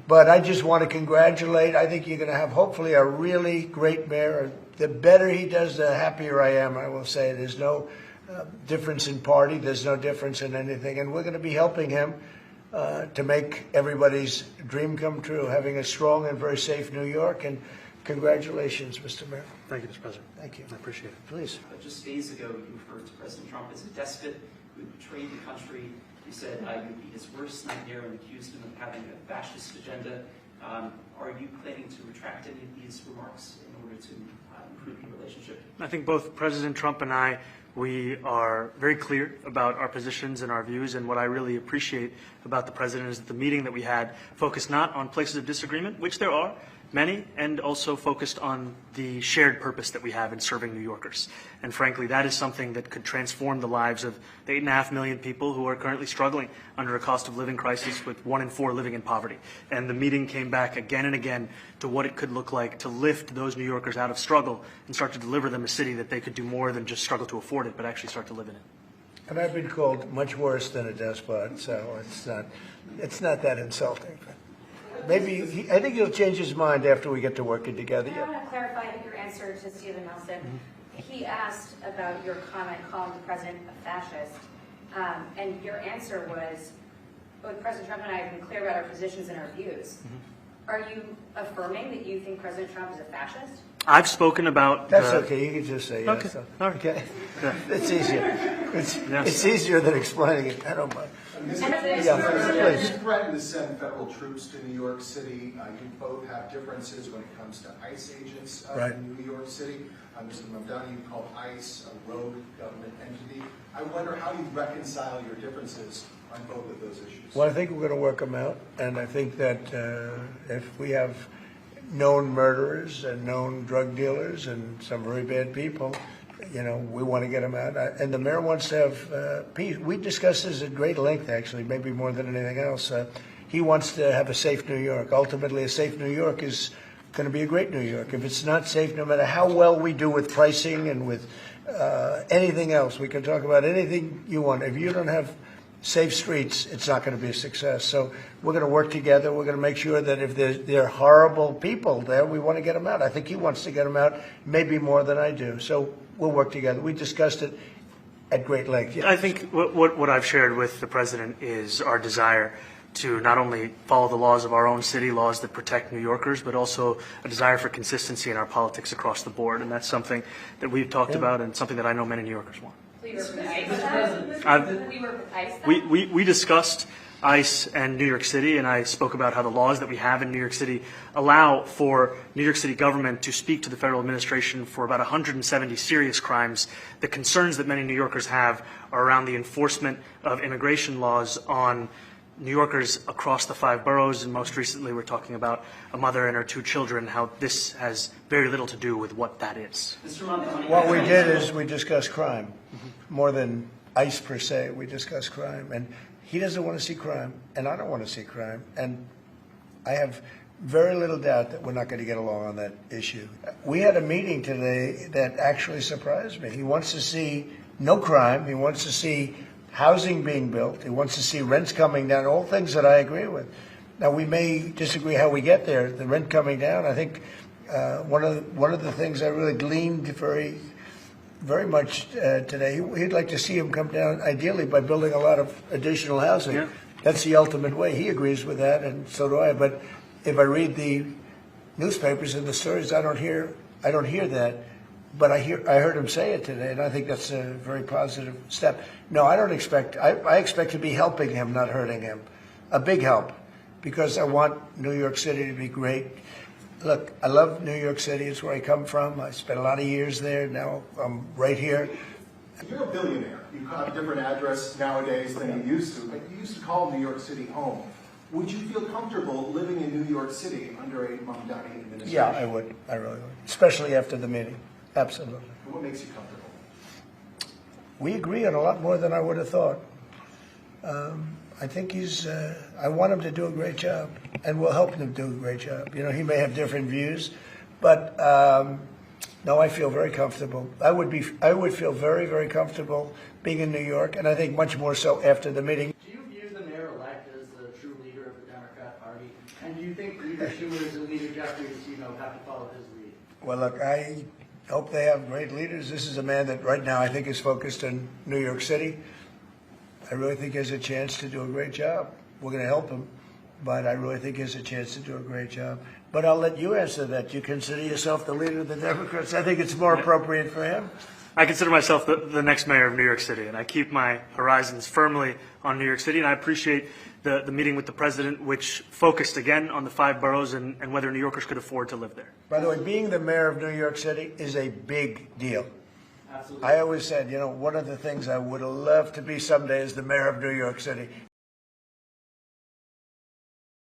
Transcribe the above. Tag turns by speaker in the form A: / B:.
A: But I just want to congratulate. I think you're going to have hopefully a really great mayor. The better he does, the happier I am, I will say. There's no difference in party. There's no difference in anything. And we're going to be helping him to make everybody's dream come true, having a strong and very safe New York. And congratulations, Mr. Mayor.
B: Thank you, Mr. President.
A: Thank you.
B: I appreciate it.
A: Please.
C: Just days ago, you referred to President Trump as a despot who betrayed the country. You said you'd be his worst nightmare and accused him of having a fascist agenda. Are you planning to retract any of these remarks in order to improve the relationship?
B: I think both President Trump and I, we are very clear about our positions and our views, and what I really appreciate about the President is that the meeting that we had focused not on places of disagreement, which there are many, and also focused on the shared purpose that we have in serving New Yorkers. And frankly, that is something that could transform the lives of the 8.5 million people who are currently struggling under a cost of living crisis, with 1 in 4 living in poverty. And the meeting came back again and again to what it could look like to lift those New Yorkers out of struggle and start to deliver them a city that they could do more than just struggle to afford it, but actually start to live in it.
A: And I've been called much worse than a despot, so it's not that insulting. Maybe I think he'll change his mind after we get to working together.
D: I want to clarify your answer to Stephen Nelson. He asked about your comment calling the president a fascist, and your answer was, both President Trump and I have been clear about our positions and our views. Are you affirming that you think President Trump is a fascist?
B: I've spoken about...
A: That's okay. You can just say yes.
B: Okay. All right.
A: Okay.
B: Yeah.
A: It's easier.
B: Yes.
A: It's easier than explaining it. I don't mind.
E: You threatened to send federal troops to New York City. You both have differences when it comes to ICE agents in New York City. Mr. Mamdani, you called ICE a rogue government entity. I wonder how you reconcile your differences on both of those issues.
A: Well, I think we're going to work them out, and I think that if we have known murderers and known drug dealers and some very bad people, we want to get them out. And the mayor wants to have peace. We discussed this at great length, actually, maybe more than anything else. He wants to have a safe New York. Ultimately, a safe New York is going to be a great New York. If it's not safe, no matter how well we do with pricing and with anything else, we can talk about anything you want. If you don't have safe streets, it's not going to be a success. So we're going to work together. We're going to make sure that if there are horrible people there, we want to get them out. I think he wants to get them out, maybe more than I do. So we'll work together. We discussed it at great length. Yes.
B: I think what I've shared with the President is our desire to not only follow the laws of our own city, laws that protect New Yorkers, but also a desire for consistency in our politics across the board. And that's something that we've talked about and something that I know many New Yorkers want. We discussed ICE and New York City, and I spoke about how the laws that we have in New York City allow for New York City government to speak to the federal administration for about 170 serious crimes. The concerns that many New Yorkers have are around the enforcement of immigration laws on New Yorkers across the 5 boroughs, and most recently we're talking about a mother and her 2 children, how this has very little to do with what that is.
A: What we did is we discussed crime. More than ICE per se, we discussed crime. And he doesn't want to see crime, and I don't want to see crime. And I have very little doubt that we're not going to get along on that issue. We had a meeting today that actually surprised me. He wants to see no crime. He wants to see housing being built. He wants to see rents coming down, all things that I agree with. Now, we may disagree how we get there. The rent coming down, I think one of the things I really gleaned very much today, he'd like to see him come down, ideally, by building a lot of additional housing.
B: Yeah.
A: That's the ultimate way. He agrees with that, and so do I. But if I read the newspapers and the stories, I don't hear that. But I heard him say it today, and I think that's a very positive step. No, I don't expect. I expect to be helping him, not hurting him. A big help, because I want New York City to be great. Look, I love New York City. It's where I come from. I spent a lot of years there. Now I'm right here.
E: You're a billionaire. You have a different address nowadays than you used to, but you used to call New York City home. Would you feel comfortable living in New York City under a Mamdani administration?
A: Yeah, I would. I really would, especially after the meeting. Absolutely.
E: What makes you comfortable?
A: We agree on a lot more than I would have thought. I think I want him to do a great job, and we'll help him do a great job. He may have different views, but no, I feel very comfortable. I would feel very, very comfortable being in New York, and I think much more so after the meeting.
F: Do you view the mayor-elect as the true leader of the Democrat Party? And do you think Leader Schumer's and Leader Jeffries, have to follow his lead?
A: Well, look, I hope they have great leaders. This is a man that right now I think is focused on New York City. I really think he has a chance to do a great job. We're going to help him, but I really think he has a chance to do a great job. But I'll let you answer that. You consider yourself the leader of the Democrats. I think it's more appropriate for him.
B: I consider myself the next mayor of New York City, and I keep my horizons firmly on New York City, and I appreciate the meeting with the president, which focused again on the 5 boroughs and whether New Yorkers could afford to live there.
A: By the way, being the mayor of New York City is a big deal.
F: Absolutely.
A: I always said, one of the things I would love to be someday is the mayor of New York City.